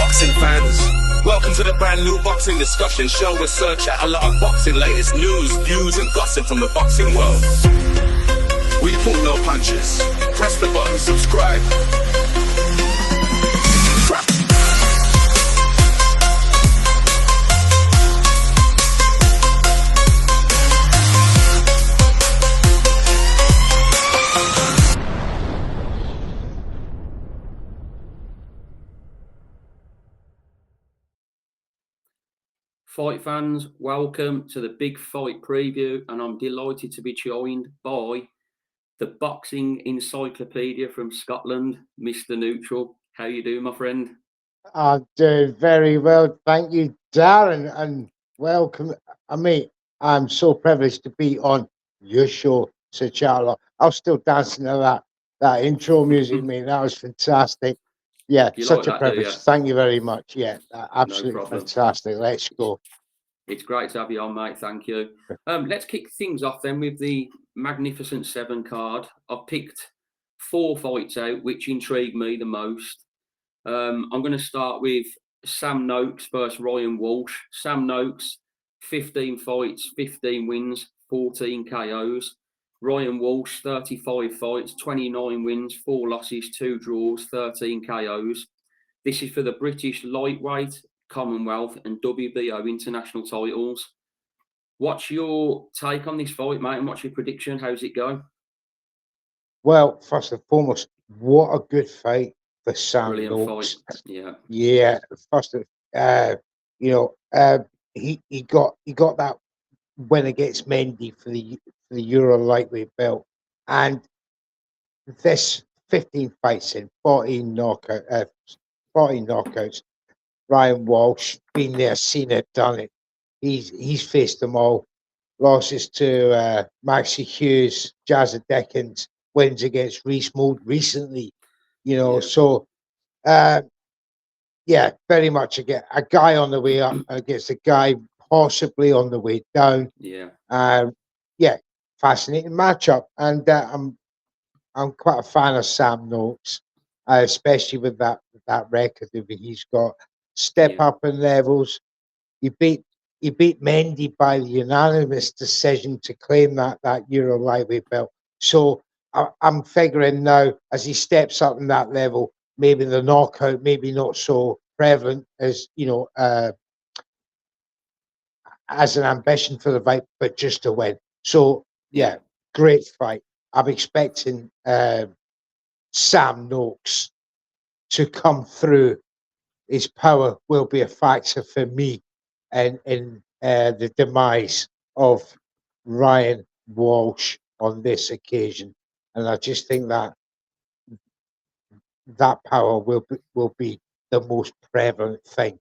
boxing fans. Welcome to the brand new boxing discussion show. We search out a lot of boxing, latest news, views and gossip from the boxing world. We pull no punches. Press the button, subscribe. Fight fans, welcome to the Big Fight Preview, and I'm delighted to be joined by the Boxing Encyclopedia from Scotland, Mr. Neutral. How you doing, my friend? I'm doing very well, thank you, Darren, and welcome. I'm so privileged to be on your show, Sir Charles. I was still dancing to that intro music, mate. That was fantastic. Yeah, such a privilege. Thank you very much. Yeah, absolutely fantastic. Let's go. It's great to have you on, mate. Thank you. Let's kick things off then with the Magnificent Seven card. I've picked 4 fights out, which intrigued me the most. I'm going to start with Sam Noakes versus Ryan Walsh. Sam Noakes, 15 fights, 15 wins, 14 KOs. Ryan Walsh, 35 fights, 29 wins, 4 losses, 2 draws, 13 KOs. This is for the British lightweight, Commonwealth and WBO international titles. What's your take on this fight, mate, and what's your prediction? How's it go? Well, first and foremost, what a good fight for Sam Noakes. Yeah. First, he got that win against Mendy for the Euro lightweight belt, and this 15 fights in 14 knockouts. Ryan Walsh, been there, seen it, done it. He's faced them all. Losses to Maxie Hughes, Jazza Dickens, wins against Reese Mould recently. So very much a guy on the way up against a guy possibly on the way down. Fascinating matchup, and I'm quite a fan of Sam Noakes, especially with that record that he's got. Step up in levels. He beat Mendy by the unanimous decision to claim that Euro lightweight belt. So I'm figuring now, as he steps up in that level, maybe the knockout, maybe not so prevalent as as an ambition for the fight, but just to win. So great fight. I'm expecting Sam Noakes to come through. His power will be a factor for me in the demise of Ryan Walsh on this occasion, and I just think that power will be the most prevalent thing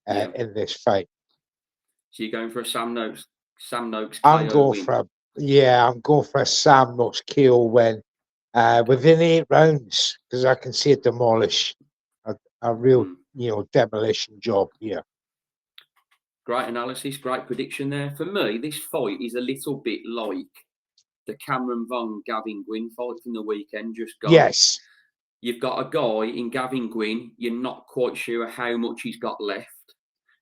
in this fight. So you're going for a Sam Noakes I'm going for a Sam Noakes KO win within 8 rounds, because I can see it demolish a real demolition job here. Great analysis, great prediction there. For me, this fight is a little bit like the Cameron Vaughn Gavin Gwynn fight from the weekend just gone. Yes. You've got a guy in Gavin Gwynn, you're not quite sure how much he's got left.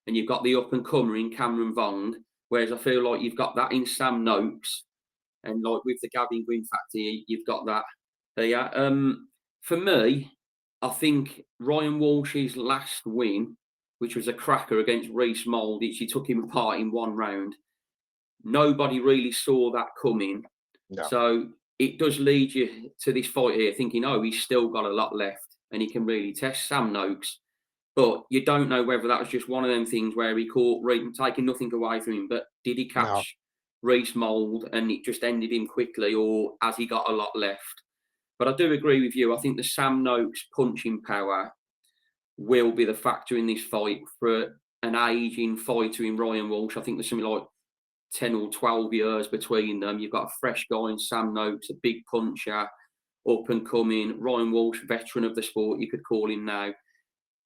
And you've got the up-and-comer in Cameron Vaughn, whereas I feel like you've got that in Sam Noakes. And like with the Gavin Gwynn factor, you've got that there. For me, I think Ryan Walsh's last win, which was a cracker against Reese Mould, he took him apart in 1 round. Nobody really saw that coming. No. So it does lead you to this fight here thinking, he's still got a lot left and he can really test Sam Noakes. But you don't know whether that was just one of them things where he caught taking nothing away from him, but did he catch Reese Mould and it just ended him quickly, or has he got a lot left? But I do agree with you. I think the Sam Noakes punching power will be the factor in this fight for an aging fighter in Ryan Walsh. I think there's something like 10 or 12 years between them. You've got a fresh guy in Sam Noakes, a big puncher, up and coming. Ryan Walsh, veteran of the sport, you could call him now.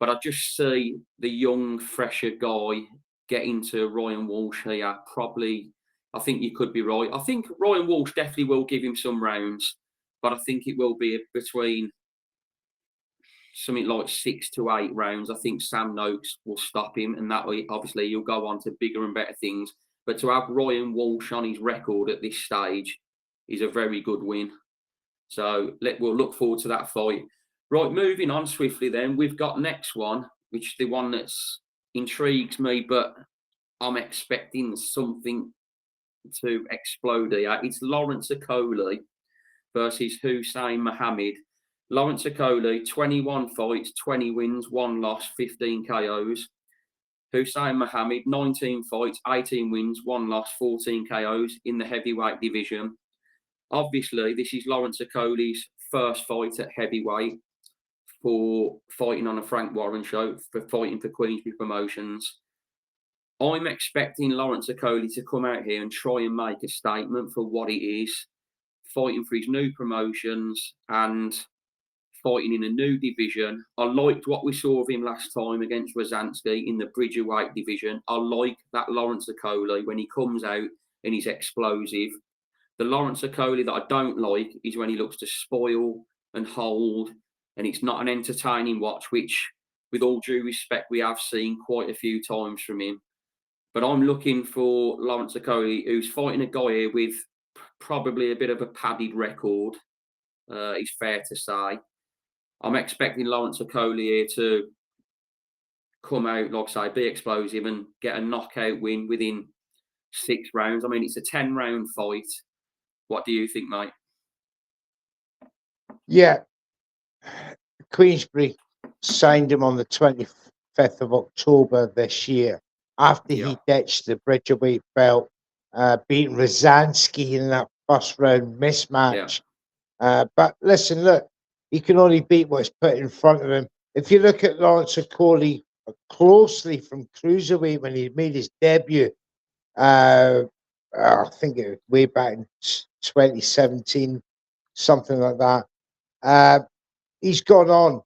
But I just see the young, fresher guy getting to Ryan Walsh here. Probably, I think you could be right. I think Ryan Walsh definitely will give him some rounds, but I think it will be between something like 6 to 8 rounds, I think Sam Noakes will stop him, and that way, obviously, you'll go on to bigger and better things. But to have Ryan Walsh on his record at this stage is a very good win. So we'll look forward to that fight. Right, moving on swiftly then, we've got next one, which is the one that's intrigues me, but I'm expecting something to explode here. It's Lawrence Okolie versus Hussein Mohammed. Lawrence Okolie, 21 fights, 20 wins, 1 loss, 15 KOs. Hussein Mohammed, 19 fights, 18 wins, 1 loss, 14 KOs in the heavyweight division. Obviously, this is Lawrence Okolie's first fight at heavyweight for fighting on a Frank Warren show, for fighting for Queensberry Promotions. I'm expecting Lawrence Okolie to come out here and try and make a statement for what it is, fighting for his new promotions and fighting in a new division. I liked what we saw of him last time against Rosansky in the Bridgerweight division. I like that Lawrence Okolie when he comes out and he's explosive. The Lawrence Okolie that I don't like is when he looks to spoil and hold, and it's not an entertaining watch, which, with all due respect, we have seen quite a few times from him. But I'm looking for Lawrence Okolie, who's fighting a guy here with probably a bit of a padded record, it's fair to say. I'm expecting Lawrence Okolie here to come out, like I say, be explosive and get a knockout win within 6 rounds. I mean, it's a 10-round fight. What do you think, mate? Yeah. Queensberry signed him on the 25th of October this year after he ditched the Bridgerweight belt, beating Rosansky in that first round mismatch. But listen, look, he can only beat what's put in front of him. If you look at Lawrence Okolie closely from cruiserweight when he made his debut, I think it was way back in 2017, something like that. He's gone on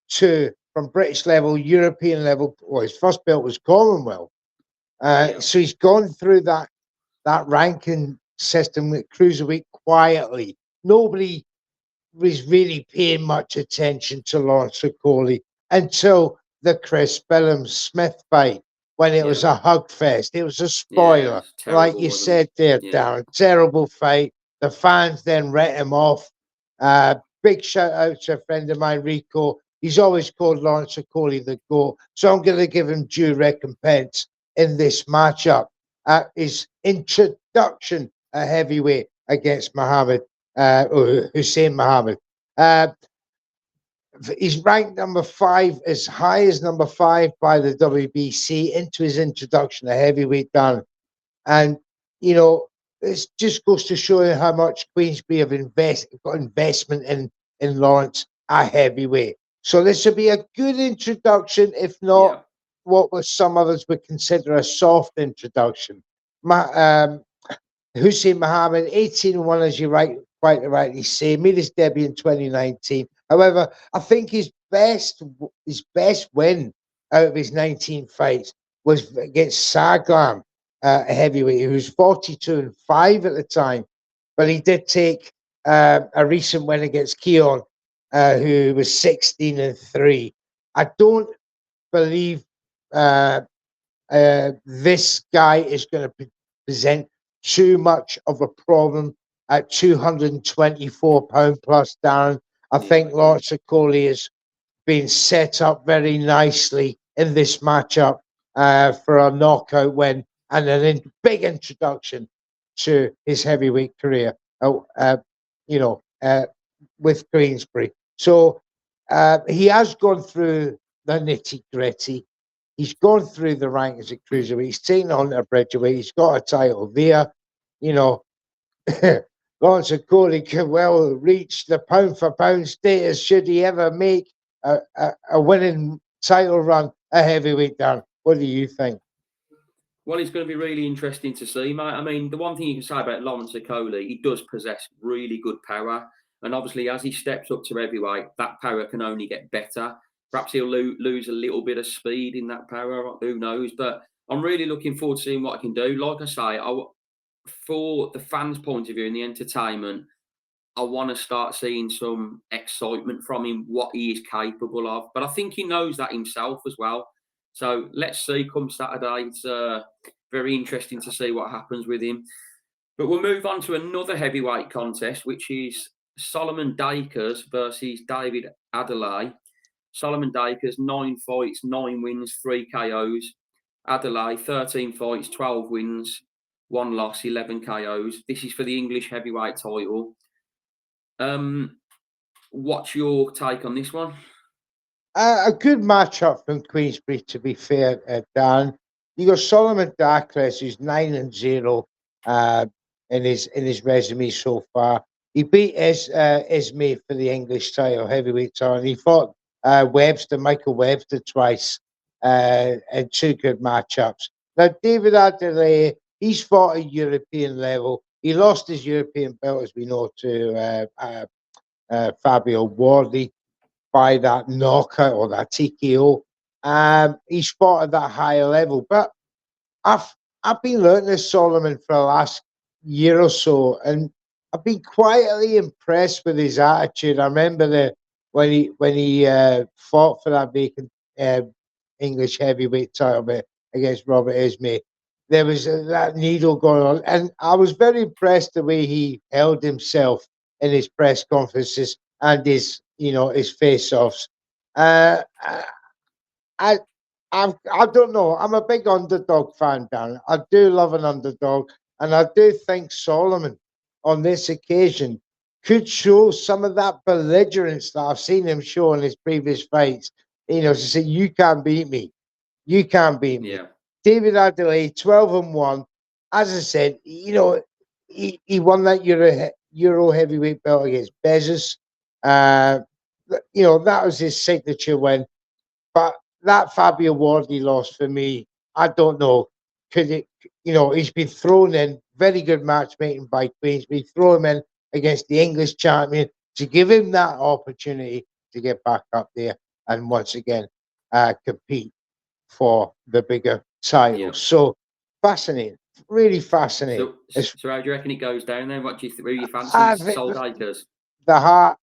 to, from British level, European level. Well, his first belt was Commonwealth. So he's gone through that ranking system with cruiserweight quietly. Nobody was really paying much attention to Lawrence Okolie until the Chris Billings-Smith fight, when it was a hug fest. It was a spoiler, terrible, like you said there, Darren. Terrible fight. The fans then writ him off. Big shout out to a friend of mine, Rico. He's always called Lawrence Okolie the GOAT. So I'm going to give him due recompense in this matchup. His introduction at heavyweight against Hussein Mohammed. He's ranked number 5, as high as number 5 by the WBC into his introduction at heavyweight, Dan. And, you know, it just goes to show you how much Queensberry have got investment in Lawrence at heavyweight. So this would be a good introduction, if not what was some others would consider a soft introduction. Hussein Mohammed, 18-1, as you quite rightly say, made his debut in 2019. However, I think his best win out of his 19 fights was against Saglam, a heavyweight, who was 42-5 at the time. But he did take a recent win against Keon, who was 16-3. I don't believe this guy is going to present too much of a problem at 224 pound plus, Darren. I think Lawrence Okolie has been set up very nicely in this matchup for a knockout win and a big introduction to his heavyweight career, with Queensberry. So he has gone through the nitty-gritty. He's gone through the rankings at cruiserweight. He's taken on a Bridgerweight. He's got a title there. You know, Lawrence Okolie could well reach the pound-for-pound status should he ever make a winning title run at heavyweight, Dan. What do you think? Well, it's going to be really interesting to see, mate. I mean, the one thing you can say about Lawrence Okolie, he does possess really good power. And obviously, as he steps up to heavyweight, that power can only get better. Perhaps he'll lose a little bit of speed in that power. Who knows? But I'm really looking forward to seeing what I can do. Like I say, for the fans' point of view and the entertainment, I want to start seeing some excitement from him, what he is capable of. But I think he knows that himself as well. So let's see come Saturday. It's very interesting to see what happens with him. But we'll move on to another heavyweight contest, which is Solomon Dacres versus David Adeleye. Solomon Dacres, 9 fights, 9 wins, 3 KOs. Adeleye, 13 fights, 12 wins, 1 loss, 11 KOs. This is for the English heavyweight title. What's your take on this one? A good matchup from Queensbury, to be fair, Dan. You got Solomon Dacres, who's 9-0 in his resume so far. He beat Ismay for the English title, heavyweight title, and he fought Michael Webster twice in 2 good matchups. Now, David Adeleye, he's fought at European level. He lost his European belt, as we know, to Fabio Wardley by that knockout or that TKO. He's fought at that higher level. But I've been learning this Solomon for the last year or so, and I've been quietly impressed with his attitude. I remember when he fought for that vacant English heavyweight title against Robert Ismay. There was that needle going on, and I was very impressed the way he held himself in his press conferences and his face-offs. I don't know. I'm a big underdog fan, Dan. I do love an underdog, and I do think Solomon on this occasion could show some of that belligerence that I've seen him show in his previous fights. To say, you can't beat me. You can't beat me. Yeah. David Adeleye, 12-1. As I said, he won that Euro heavyweight belt against Bezos. That was his signature win. But that Fabio Wardley loss for me, I don't know. Could it? He's been thrown in. Very good matchmaking by Queensbury. Throw him in against the English champion to give him that opportunity to get back up there and once again compete for the bigger title. Yeah. So fascinating, really fascinating. So how do you reckon it goes down then? What do you really fancy? Sol Dacres? The heart,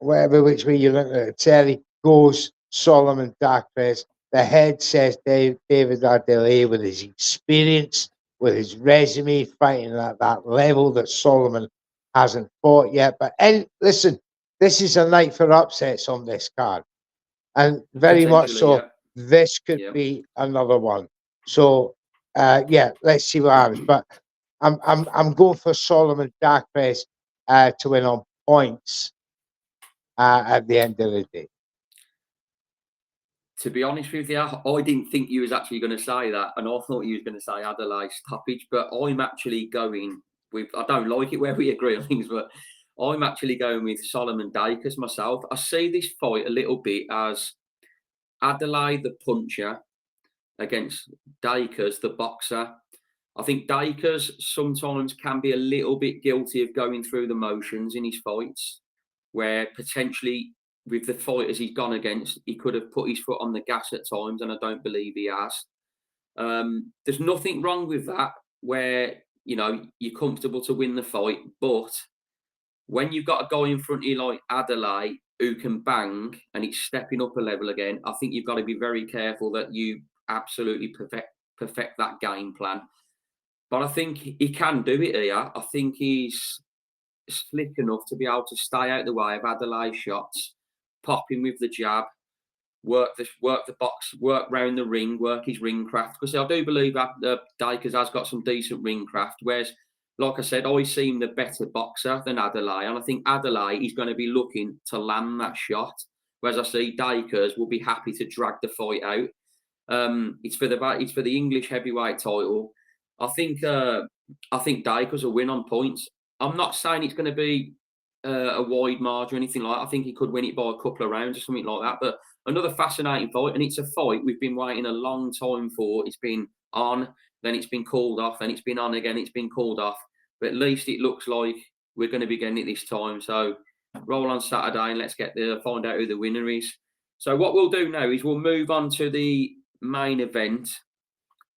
which way you look at it, Terry, goes Solomon Dacres. The head says David Adeleye, with his experience, with his resume, fighting at that level that Solomon hasn't fought yet. And listen, this is a night for upsets on this card, and very much so. Yeah. This could be another one. So, let's see what happens. But I'm going for Solomon Dacres to win on points at the end of the day. To be honest with you, I didn't think you was actually going to say that, and I thought you was going to say Adeleye stoppage. But I'm actually going with. I don't like it where we agree on things, but I'm actually going with Solomon Dacres myself. I see this fight a little bit as Adeleye the puncher against Dacres the boxer. I think Dacres sometimes can be a little bit guilty of going through the motions in his fights, where potentially with the fighters he's gone against, he could have put his foot on the gas at times, and I don't believe he has. There's nothing wrong with that, where you're comfortable to win the fight, but when you've got a guy in front of you like Adeleye who can bang and he's stepping up a level again, I think you've got to be very careful that you absolutely perfect that game plan. But I think he can do it here. I think he's slick enough to be able to stay out the way of Adeleye's shots, pop him with the jab, work the box, work round the ring, work his ring craft. Because I do believe that Dacres has got some decent ring craft, whereas, like I said, I seem the better boxer than Adeleye, and I think Adeleye is going to be looking to land that shot, whereas I see Dacres will be happy to drag the fight out. It's for the English heavyweight title. I think Dacres will win on points. I'm not saying it's going to be a wide margin or anything like that. I think he could win it by a couple of rounds or something like that. But another fascinating fight, and it's a fight we've been waiting a long time for. It's been on, then it's been called off, then it's been on again, it's been called off. But at least it looks like we're going to be getting it this time. So roll on Saturday and let's find out who the winner is. So what we'll do now is we'll move on to the main event,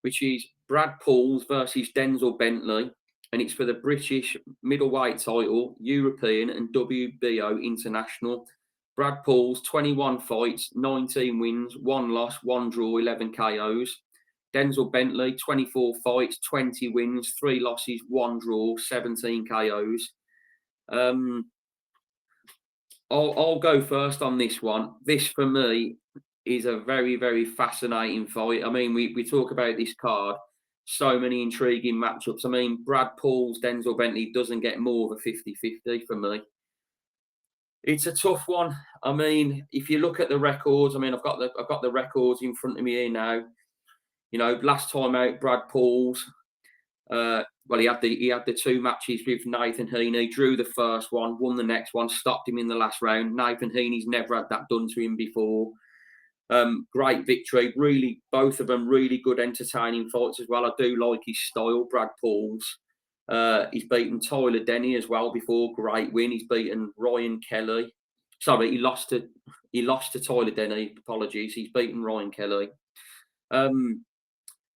which is Brad Pauls versus Denzel Bentley. and it's for the British middleweight title, European and WBO international. Brad Pauls, 21 fights, 19 wins, 1 loss, 1 draw, 11 KOs. Denzel Bentley, 24 fights, 20 wins, 3 losses, 1 draw, 17 KOs. I'll go first on this one. This, for me, is a very, very fascinating fight. I mean, we talk about this card, so many intriguing matchups. I mean, Brad Pauls, Denzel Bentley doesn't get more of a 50-50 for me. It's a tough one. I mean, if you look at the records, I mean, I've got the records in front of me here now. You know, last time out, Brad Pauls, well, he had the 2 matches with Nathan Heaney, drew the first one, won the next one, stopped him in the last round. Nathan Heaney's never had that done to him before. Great victory. Really, both of them really good, entertaining fights as well. I do like his style, Brad Pauls. He's beaten Tyler Denny as well before. Great win. He's beaten Ryan Kelly. Sorry, he lost to Tyler Denny. Apologies. He's beaten Ryan Kelly.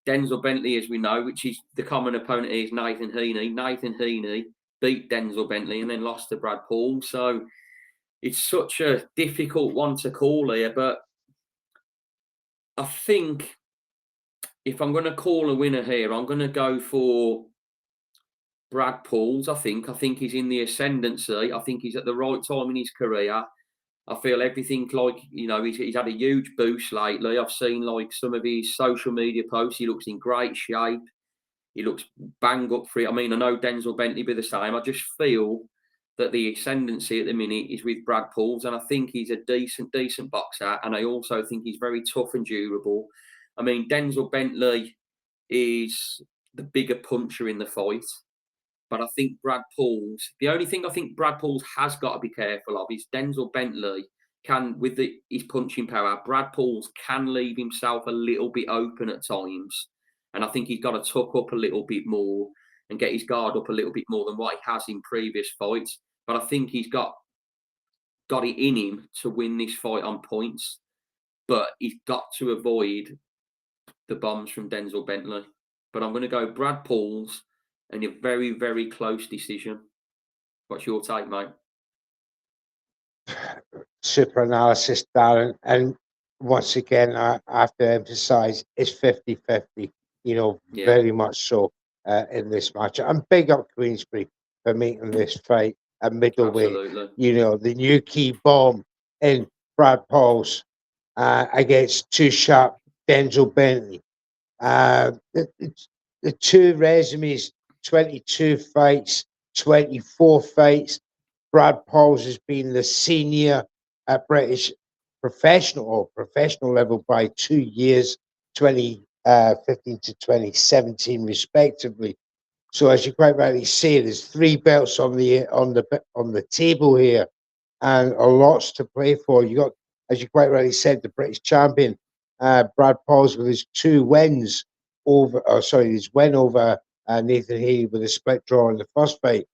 Denzel Bentley, as we know, which is the common opponent, is Nathan Heaney. Nathan Heaney beat Denzel Bentley and then lost to Brad Pauls. So it's such a difficult one to call here. But I think if I'm going to call a winner here, I'm going to go for Brad Pauls. I think he's in the ascendancy. I think he's at the right time in his career. I feel everything, like, you know, he's had a huge boost lately. I've seen like some of his social media posts. He looks in great shape. He looks bang up for it. I mean, I know Denzel Bentley be the same. I just feel that the ascendancy at the minute is with Brad Pauls, and I think he's a decent boxer. And I also think he's very tough and durable. I mean, Denzel Bentley is the bigger puncher in the fight. But I think Brad Pauls, the only thing I think Brad Pauls has got to be careful of is Denzel Bentley can, with his punching power, Brad Pauls can leave himself a little bit open at times. And I think he's got to tuck up a little bit more and get his guard up a little bit more than what he has in previous fights. But I think he's got it in him to win this fight on points. But he's got to avoid the bombs from Denzel Bentley. But I'm going to go Brad Pauls. And a very, very close decision. What's your take, mate? Super analysis, Darren. And once again, I have to emphasize it's 50-50, you know, very much so in this match. I'm big up Queensbury for making this fight a middleweight. Absolutely. You know, the new key bomb in Brad Pauls against Too Sharp Denzel Bentley. The 2 resumes, 22 fights, 24 fights. Brad Pauls has been the senior at British professional level by 2 years, 2015 to 2017 respectively. So as you quite rightly say, there's 3 belts on the table here, and a lots to play for. You got, as you quite rightly said, the British champion Brad Pauls with his 2 wins his win over Nathan Heaney with a split draw in the first fight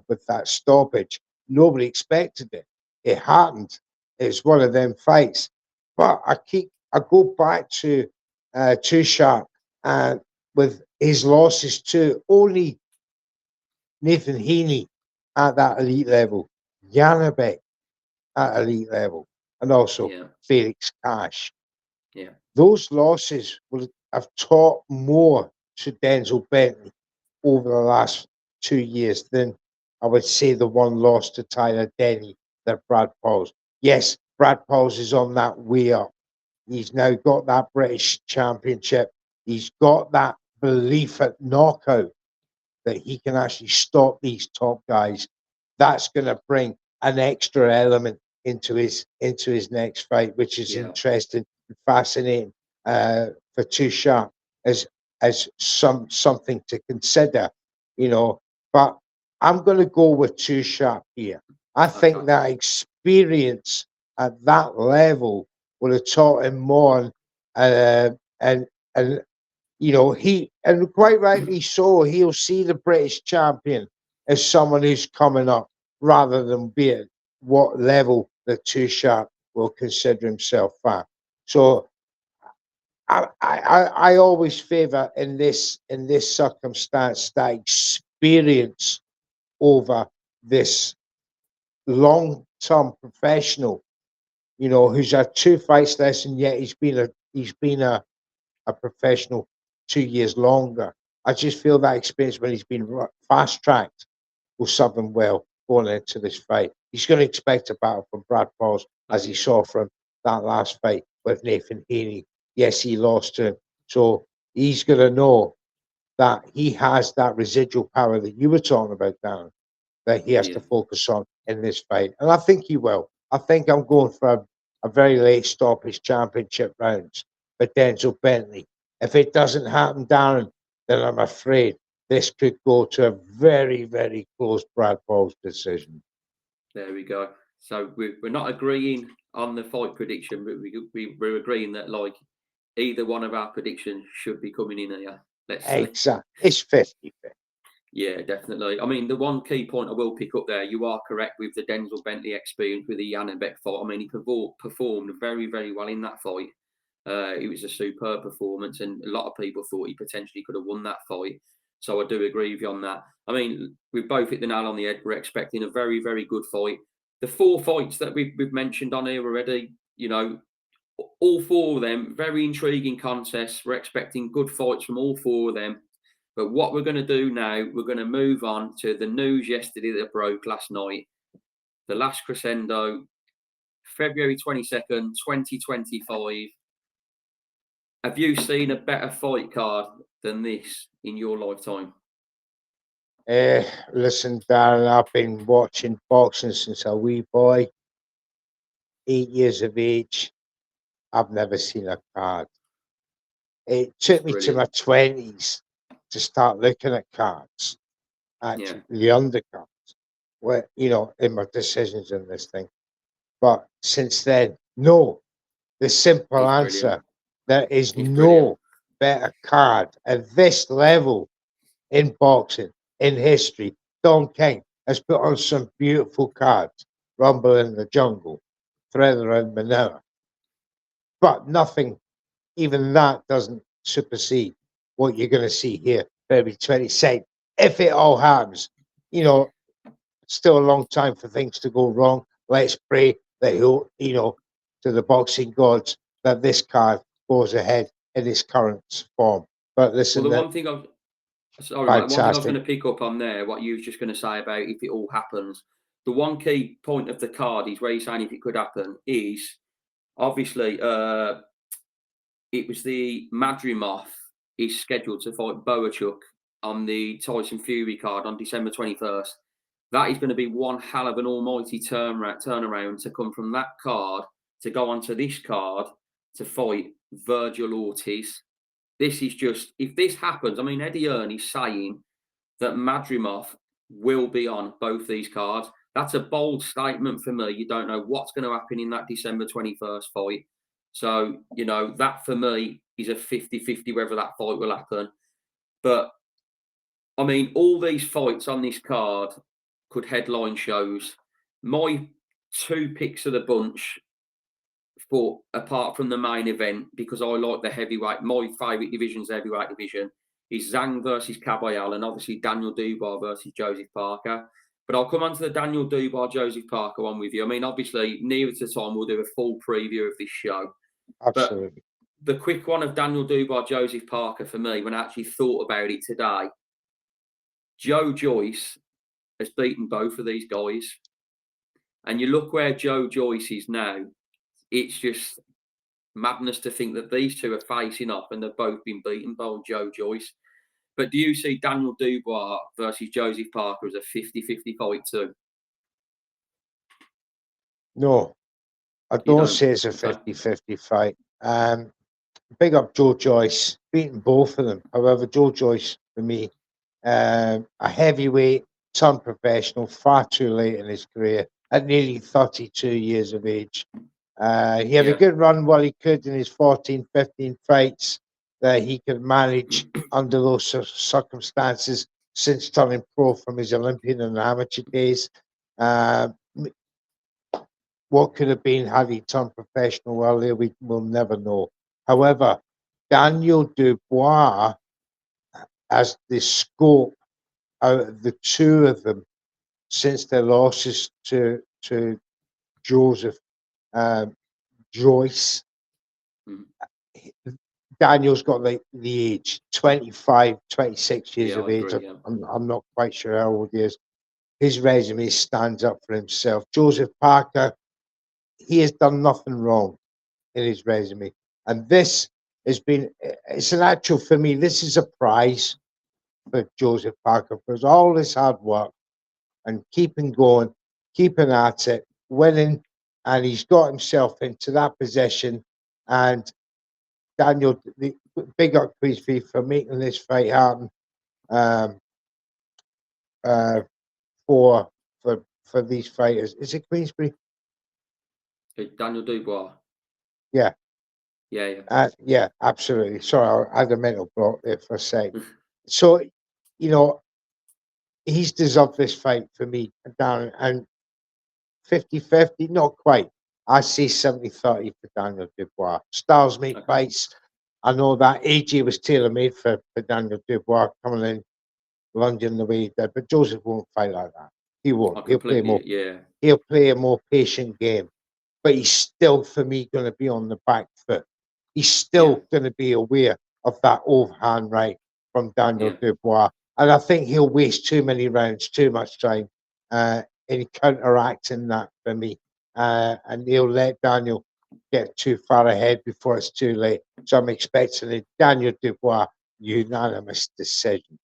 with that stoppage. Nobody expected it. It happened. It's one of them fights. But I go back to Too Sharp and with his losses to only Nathan Heaney at that elite level, Janabek at elite level, and also Felix Cash. Yeah. Those losses will have taught more to Denzel Bentley over the last 2 years than I would say the one loss to Tyler Denny that Brad Pauls. Yes, Brad Pauls is on that way up. He's now got that British championship. He's got that belief at knockout that he can actually stop these top guys. That's going to bring an extra element into his next fight, which is interesting and fascinating for Too Sharp as something to consider, you know. But I'm going to go with Too Sharp here. I think that experience at that level would have taught him more, and you know, and quite rightly so, he'll see the British champion as someone who's coming up rather than be at what level the Too Sharp will consider himself at. So I always favour in this circumstance that experience over this long-term professional, who's had 2 fights less, and yet he's been a professional 2 years longer. I just feel that experience when he's been fast-tracked will serve him well going into this fight. He's going to expect a battle from Brad Pauls, as he saw from that last fight with Nathan Haney. Yes, he lost to him. So he's going to know that he has that residual power that you were talking about, Dan, that he has to focus on in this fight. And I think he will. I think I'm going for a very late stoppage championship rounds for Denzel Bentley. If it doesn't happen, Darren, then I'm afraid this could go to a very, very close Brad Pauls decision. There we go. So we're not agreeing on the fight prediction, but we're agreeing that like either one of our predictions should be coming in here. Exactly. It's 50-50. Yeah, definitely. I mean, the one key point I will pick up there, you are correct with the Denzel Bentley experience with the Janibek fight. I mean, he performed very, very well in that fight. It was a superb performance, and a lot of people thought he potentially could have won that fight. So I do agree with you on that. I mean, we've both hit the nail on the head. We're expecting a very, very good fight. The 4 fights that we've mentioned on here already, all 4 of them, very intriguing contests. We're expecting good fights from all 4 of them. But what we're going to do now, we're going to move on to the news yesterday that broke last night. The last crescendo, February 22nd, 2025. Have you seen a better fight card than this in your lifetime? Listen, Darren, I've been watching boxing since a wee boy, 8 years of age. I've never seen a card. It took me to my 20s to start looking at cards, actually, the undercards, where, in my decisions in this thing. But since then, no. The simple answer, there is no better card at this level in boxing, in history. Don King has put on some beautiful cards. Rumble in the Jungle, Thriller in Manila. But nothing, even that doesn't supersede what you're going to see here, February 22nd. If it all happens, still a long time for things to go wrong. Let's pray that to the boxing gods that this card goes ahead in its current form. But listen, well, one thing I was going to pick up on there, what you were just going to say about if it all happens. The one key point of the card is where you're saying if it could happen is obviously it was the Madrimov is scheduled to fight Boachuk on the Tyson Fury card on December 21st. That is going to be one hell of an almighty turnaround to come from that card to go onto this card to fight Virgil Ortiz. This is just, if this happens, I mean, Eddie Hearn is saying that Madrimov will be on both these cards. That's a bold statement for me. You don't know what's going to happen in that December 21st fight. So, that for me is a 50-50 whether that fight will happen. But, I mean, all these fights on this card could headline shows. My 2 picks of the bunch, for apart from the main event, because I like the heavyweight, my favourite division is the heavyweight division, is Zhang versus Caballero, and obviously Daniel Dubois versus Joseph Parker. But I'll come on to the Daniel Dubois, Joseph Parker one with you. I mean, obviously, nearer to the time, we'll do a full preview of this show. Absolutely. But the quick one of Daniel Dubois, Joseph Parker, for me, when I actually thought about it today, Joe Joyce has beaten both of these guys. And you look where Joe Joyce is now, it's just madness to think that these 2 are facing off and they've both been beaten by Joe Joyce. But do you see Daniel Dubois versus Joseph Parker as a 50-50 fight too? No, I don't say it's a 50-50 fight. Big up Joe Joyce, beating both of them. However, Joe Joyce, for me, a heavyweight, turned professional, far too late in his career, at nearly 32 years of age. He had a good run while he could in his 14, 15 fights that he could manage under those circumstances since turning pro from his Olympian and amateur days. What could have been had he turned professional earlier, we will never know. However, Daniel Dubois has the scope out of the two of them, since their losses to Joseph Joyce, Daniel's got the age, 25, 26 years Yeah, of I age. agree, yeah. I'm not quite sure how old he is. His resume stands up for himself. Joseph Parker, he has done nothing wrong in his resume. And this has been, it's an actual, for me, this is a prize for Joseph Parker, because all this hard work and keeping going, keeping at it, winning, and he's got himself into that position. And Daniel, the big up Queensbury for making this fight happen for these fighters. Is it Queensbury? Daniel Dubois. Yeah. Yeah. Yeah, absolutely. Sorry, I had a mental block there for a second. So, you know, he's deserved this fight for me, Darren, and 50-50, not quite. I see 70-30 for Daniel Dubois. Styles make fights. I know that AJ was tailor-made for Daniel Dubois coming in, lunging the way he did, but Joseph won't fight like that. He won't. He'll play a more patient game. But he's still, for me, going to be on the back foot. He's still going to be aware of that overhand right from Daniel Dubois. And I think he'll waste too many rounds, too much time in counteracting that for me. And he'll let Daniel get too far ahead before it's too late. So I'm expecting a Daniel Dubois unanimous decision.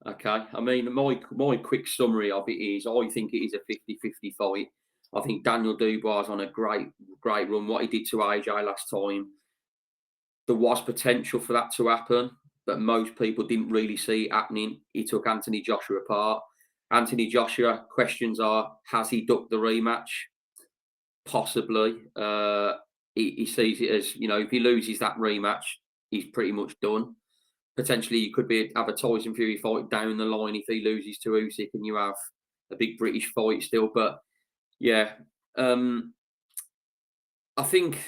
Okay. I mean, my quick summary of it is I think it is a 50-50 fight. I think Daniel Dubois is on a great run. What he did to AJ last time, there was potential for that to happen, but most people didn't really see it happening. He took Anthony Joshua apart. Anthony Joshua, questions are, has he ducked the rematch? Possibly. He sees it as, you know, if he loses that rematch, he's pretty much done. Potentially, you could have a Tyson Fury fight down the line if he loses to Usyk and you have a big British fight still. But yeah, I think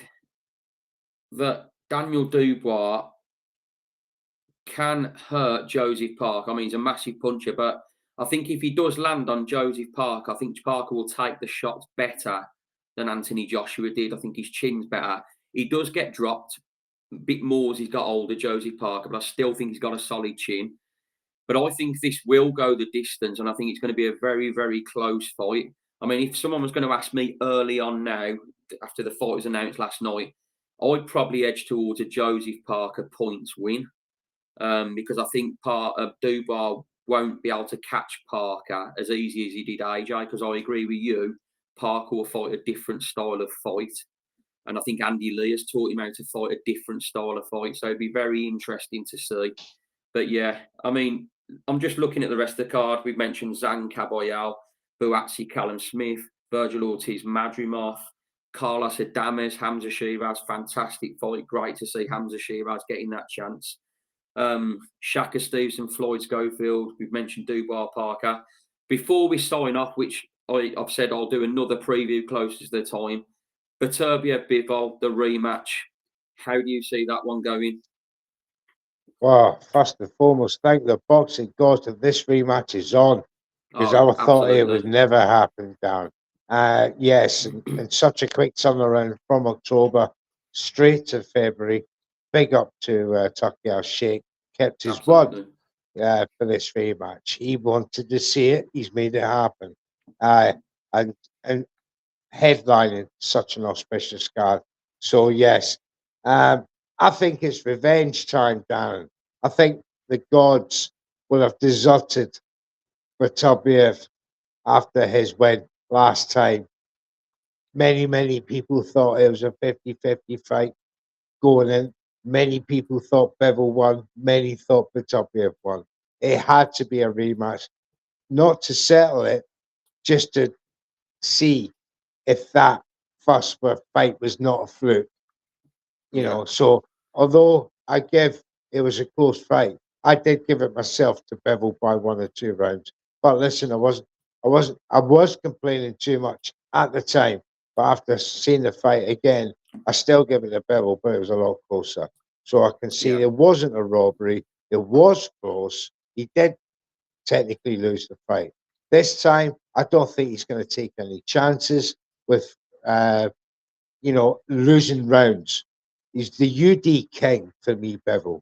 that Daniel Dubois can hurt Joseph Parker. I mean, he's a massive puncher, but I think if he does land on Joseph Parker, I think Parker will take the shots better than Anthony Joshua did. I think his chin's better. He does get dropped a bit more as he's got older, Joseph Parker, but I still think he's got a solid chin. But I think this will go the distance, and I think it's going to be a very, very close fight. I mean, if someone was going to ask me early on now, after the fight was announced last night, I'd probably edge towards a Joseph Parker points win, because I think Dubois won't be able to catch Parker as easy as he did AJ, because I agree with you, Parker will fight a different style of fight. And I think Andy Lee has taught him how to fight a different style of fight. So it'd be very interesting to see. But yeah, I mean, I'm just looking at the rest of the card. We've mentioned Zhang Kaboyal, Buatsi Callum Smith, Virgil Ortiz Madrimov, Carlos Adames, Hamza Shiraz. Fantastic fight. Great to see Hamza Shiraz getting that chance. Shaka Stevenson, Floyd Schofield. We've mentioned Dubois Parker. Before we sign off, which I've said I'll do another preview closer to the time, Beterbiev Bivol, the rematch. How do you see that one going? Well, first and foremost, thank the boxing gods that this rematch is on, because I thought it would never happen down. Yes, and such a quick turnaround from October straight to February. Big up to Turki Al-Sheikh, kept his word for this rematch. He wanted to see it. He's made it happen. And headlining such an auspicious card. So yes, I think it's revenge time, Darren. I think the gods will have deserted Beterbiev after his win last time. Many people thought it was a 50-50 fight going in. Many people thought Bivol won. Many thought Beterbiev won. It had to be a rematch, not to settle it, just to see if that first fight was not a fluke. You know, so although I give it was a close fight, I did give it myself to Bivol by 1 or 2 rounds. But listen, I was complaining too much at the time, but after seeing the fight again, I still give it to Bivol, but it was a lot closer. So I can see it wasn't a robbery. It was close. He did technically lose the fight. This time, I don't think he's going to take any chances with, losing rounds. He's the UD king for me, Bivol.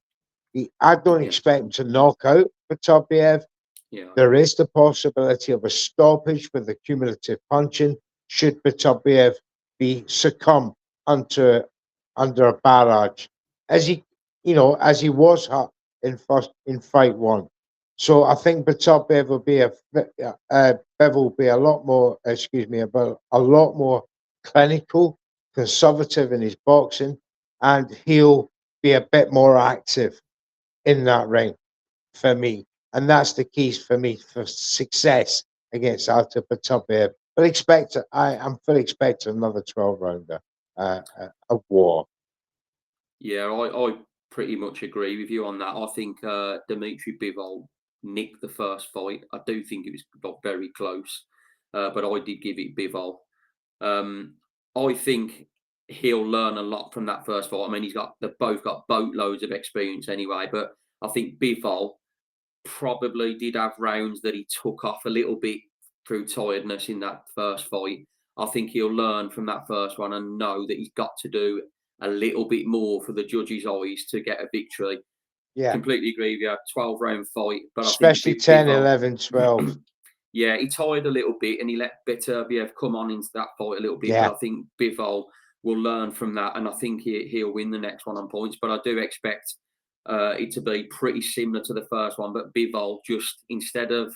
I don't expect him to knock out Beterbiev. Yeah. There is the possibility of a stoppage with the cumulative punching should Beterbiev be succumb under a barrage, as he was in fight one. So I think Beterbiev will be a lot more clinical, conservative in his boxing, and he'll be a bit more active in that ring for me. And that's the keys for me for success against Artur Beterbiev. But I'm fully expecting another 12-rounder, a war. Yeah, I pretty much agree with you on that. I think Dmitry Bivol nicked the first fight. I do think it was very close, but I did give it Bivol. I think he'll learn a lot from that first fight. I mean, they've both got boatloads of experience anyway, but I think Bivol probably did have rounds that he took off a little bit through tiredness in that first fight. I think he'll learn from that first one and know that he's got to do a little bit more for the judges' eyes to get a victory. Yeah. Completely agree with you. 12-round fight. But especially I think 10, Bivol, 11, 12. Yeah, he tired a little bit and he let Beterbiev come on into that fight a little bit. Yeah. But I think Bivol will learn from that, and I think he'll win the next one on points. But I do expect it to be pretty similar to the first one. But Bivol, just instead of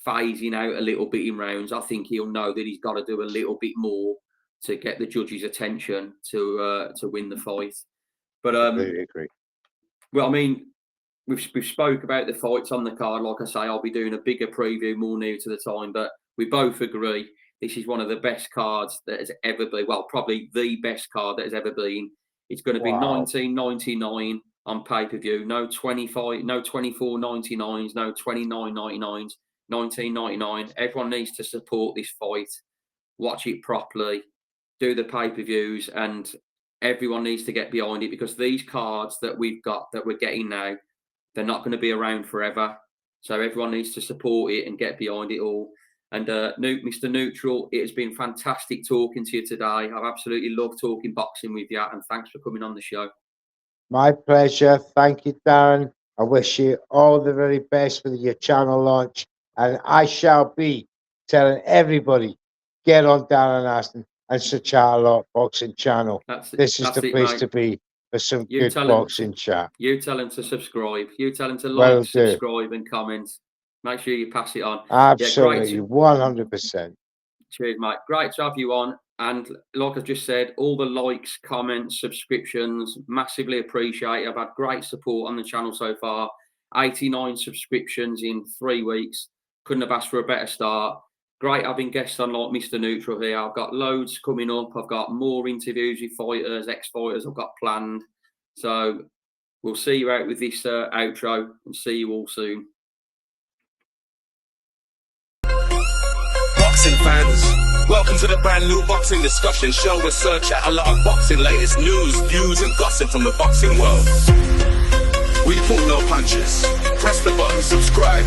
phasing out a little bit in rounds, I think he'll know that he's got to do a little bit more to get the judges' attention to win the fight. But I agree. Well, I mean, we've spoke about the fights on the card. Like I say, I'll be doing a bigger preview more near to the time. But we both agree this is one of the best cards that has ever been. Well, probably the best card that has ever been. It's going to be $19.99 on pay-per-view. No 25, no 24.99s, no 29.99s. $19.99. Everyone needs to support this fight, watch it properly, do the pay-per-views, and everyone needs to get behind it, because these cards that we've got, that we're getting now, they're not going to be around forever. So everyone needs to support it and get behind it all. And Mr. Neutral, it has been fantastic talking to you today. I've absolutely loved talking boxing with you, and thanks for coming on the show. My pleasure. Thank you, Darren. I wish you all the very best with your channel launch. And I shall be telling everybody, get on Darren Aston and Sir Lot Boxing Channel. This is the place to be for some good boxing chat. You tell him to subscribe. You tell him to like, subscribe, and comment. Make sure you pass it on. Absolutely, 100%. Cheers, mate. Great to have you on. And like I just said, all the likes, comments, subscriptions, massively appreciate. I've had great support on the channel so far. 89 subscriptions in 3 weeks. Couldn't have asked for a better start. Great having guests on like Mr. Neutral here. I've got loads coming up. I've got more interviews with fighters, ex-fighters I've got planned. So we'll see you out with this outro, and see you all soon. Boxing fans, welcome to the brand new boxing discussion show. We search out a lot of boxing, latest news, views, and gossip from the boxing world. We pull no punches. Press the button, subscribe.